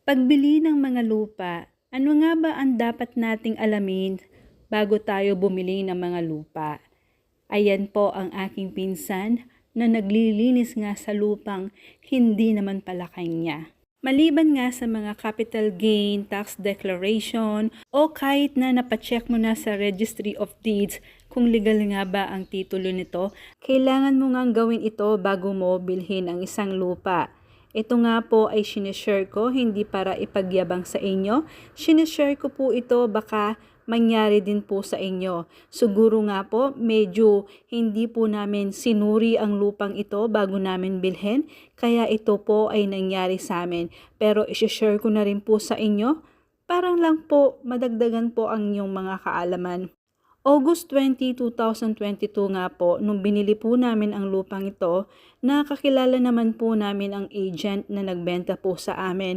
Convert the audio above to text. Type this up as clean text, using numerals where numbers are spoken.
Pagbili ng mga lupa, ano nga ba ang dapat nating alamin bago tayo bumili ng mga lupa? Ayan po ang aking pinsan na naglilinis nga sa lupang hindi naman pala kanya. Maliban nga sa mga capital gain, tax declaration, o kahit na napacheck mo na sa Registry of Deeds kung legal nga ba ang titulo nito, kailangan mo nga gawin ito bago mo bilhin ang isang lupa. Ito nga po ay sinishare ko, hindi para ipagyabang sa inyo. Sinishare ko po ito baka mangyari din po sa inyo. Siguro nga po, medyo hindi po namin sinuri ang lupang ito bago namin bilhin, kaya ito po ay nangyari sa amin. Pero isishare ko na rin po sa inyo, parang lang po madagdagan po ang inyong mga kaalaman. August 20, 2022 nga po, nung binili po namin ang lupang ito, nakakilala naman po namin ang agent na nagbenta po sa amin.